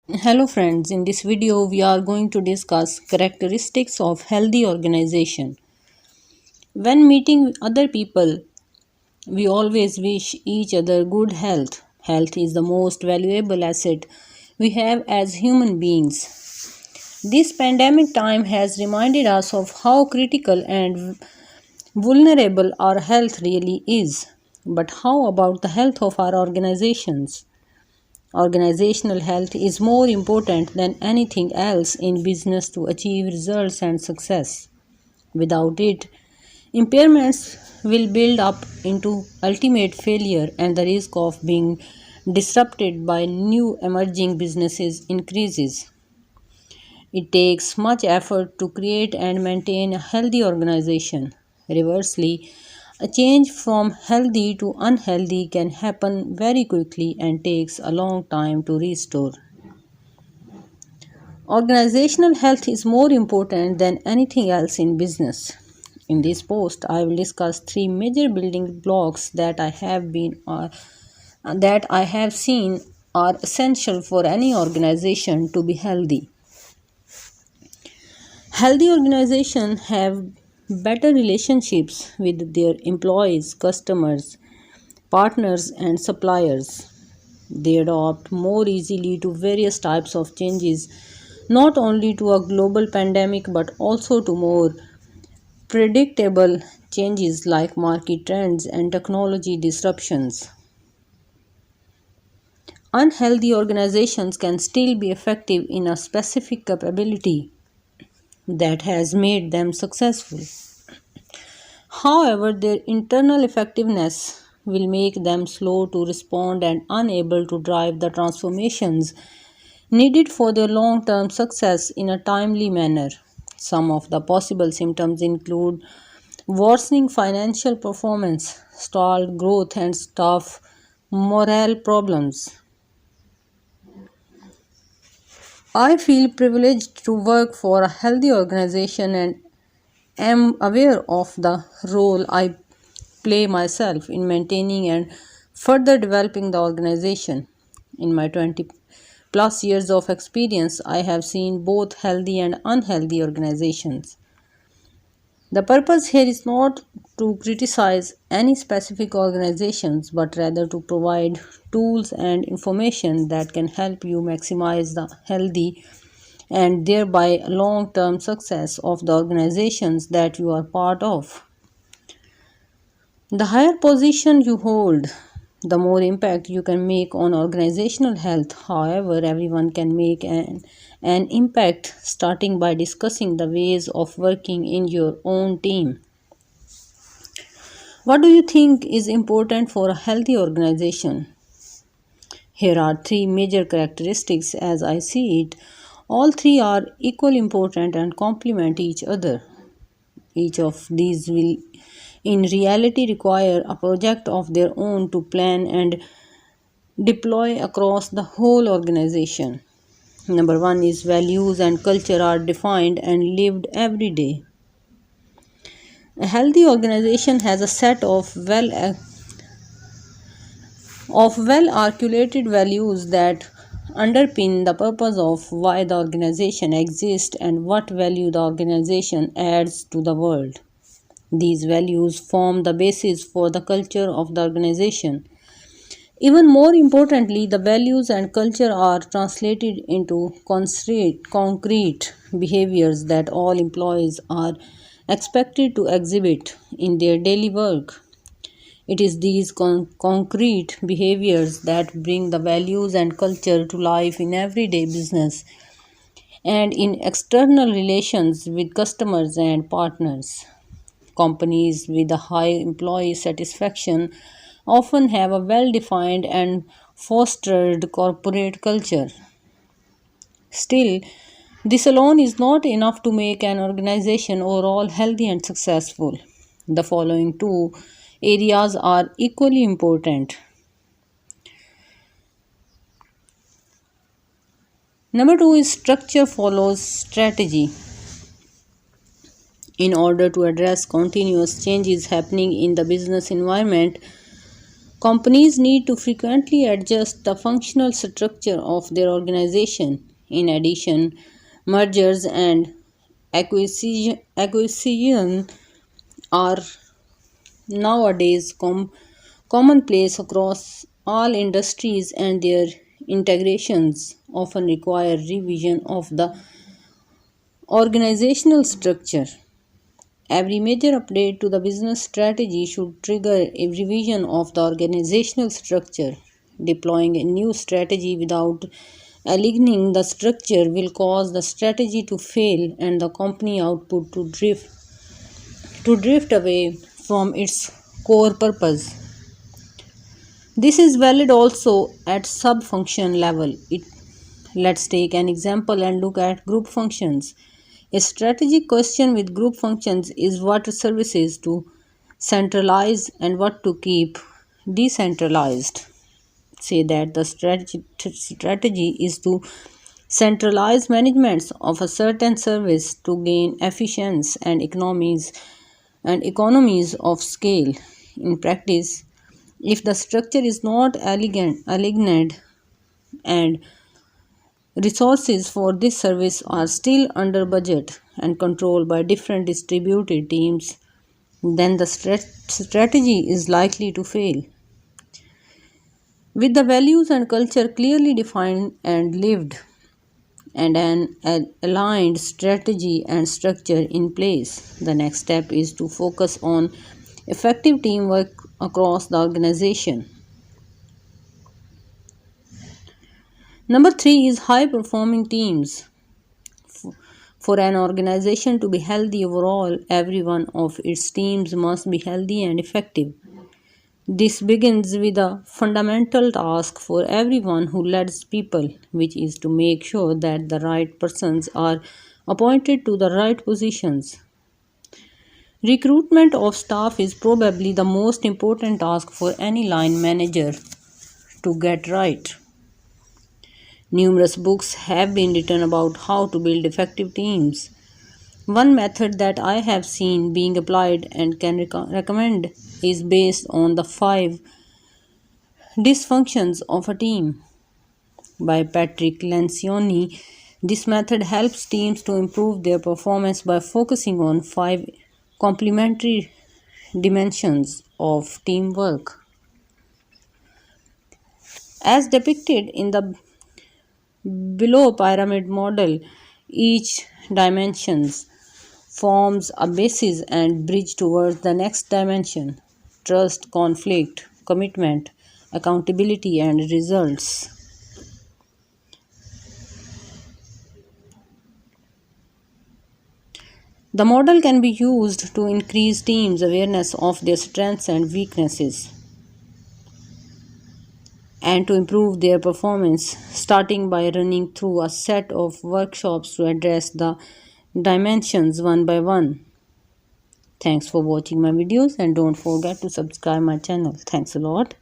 Hello friends, in this video we are going to discuss characteristics of healthy organization. When meeting other people, we always wish each other good health. Health is the most valuable asset we have as human beings. This pandemic time has reminded us of how critical and vulnerable our health really is. But how about the health of our organizations? Organizational health is more important than anything else in business to achieve results and success. Without it, impairments will build up into ultimate failure and the risk of being disrupted by new emerging businesses increases. It takes much effort to create and maintain a healthy organization. Reversely, a change from healthy to unhealthy can happen very quickly and takes a long time to restore. Organizational health is more important than anything else in business. In this post, I will discuss three major building blocks that I have seen are essential for any organization to be healthy. Healthy organizations have better relationships with their employees, customers, partners, and suppliers. They adapt more easily to various types of changes, not only to a global pandemic but also to more predictable changes like market trends and technology disruptions. Unhealthy organizations can still be effective in a specific capability that has made them successful. However, their internal effectiveness will make them slow to respond and unable to drive the transformations needed for their long term success in a timely manner. Some of the possible symptoms include worsening financial performance, stalled growth, and staff morale problems. I feel privileged to work for a healthy organization and am aware of the role I play myself in maintaining and further developing the organization. In my 20 plus years of experience, I have seen both healthy and unhealthy organizations. The purpose here is not to criticize any specific organizations but rather to provide tools and information that can help you maximize the healthy and thereby long term success of the organizations that you are part of. The higher position you hold, the more impact you can make on organizational health. However, everyone can make an impact starting by discussing the ways of working in your own team. What do you think is important for a healthy organization? Here are three major characteristics as I see it. All three are equally important and complement each other. Each of these will in reality require a project of their own to plan and deploy across the whole organization. Number one is values and culture are defined and lived every day. A healthy organization has a set of well articulated values that underpin the purpose of why the organization exists and what value the organization adds to the world. These values form the basis for the culture of the organization. Even more importantly, the values and culture are translated into concrete behaviors that all employees are expected to exhibit in their daily work. It is these concrete behaviors that bring the values and culture to life in everyday business and in external relations with customers and partners. Companies with a high employee satisfaction often have a well defined and fostered corporate culture. Still, this alone is not enough to make an organization overall healthy and successful. The following two areas are equally important. Number two is structure follows strategy. In order to address continuous changes happening in the business environment, Companies need to frequently adjust the functional structure of their organization. In addition, mergers and acquisition are nowadays commonplace across all industries, and their integrations often require revision of the organizational structure. Every major update to the business strategy should trigger a revision of the organizational structure. Deploying a new strategy without aligning the structure will cause the strategy to fail and the company output to drift away from its core purpose. This is valid also at sub-function level. Let's take an example and look at group functions. A strategic question with group functions is what services to centralize and what to keep decentralized. Say that the strategy is to centralize management of a certain service to gain efficiency and economies of scale. In practice, if the structure is not aligned and resources for this service are still under budget and controlled by different distributed teams, then the strategy is likely to fail. With the values and culture clearly defined and lived, and an aligned strategy and structure in place, the next step is to focus on effective teamwork across the organization. Number three is high performing teams. For an organization to be healthy overall, every one of its teams must be healthy and effective. This begins with a fundamental task for everyone who leads people, which is to make sure that the right persons are appointed to the right positions. Recruitment of staff is probably the most important task for any line manager to get right. Numerous books have been written about how to build effective teams. One method that I have seen being applied and can recommend is based on the 5 dysfunctions of a team by Patrick Lencioni. This method helps teams to improve their performance by focusing on 5 complementary dimensions of teamwork. As depicted in the below pyramid model, each dimension forms a basis and bridge towards the next dimension: trust, conflict, commitment, accountability, and results. The model can be used to increase teams' awareness of their strengths and weaknesses and to improve their performance, starting by running through a set of workshops to address the dimensions one by one. Thanks for watching my videos and don't forget to subscribe my channel. Thanks a lot.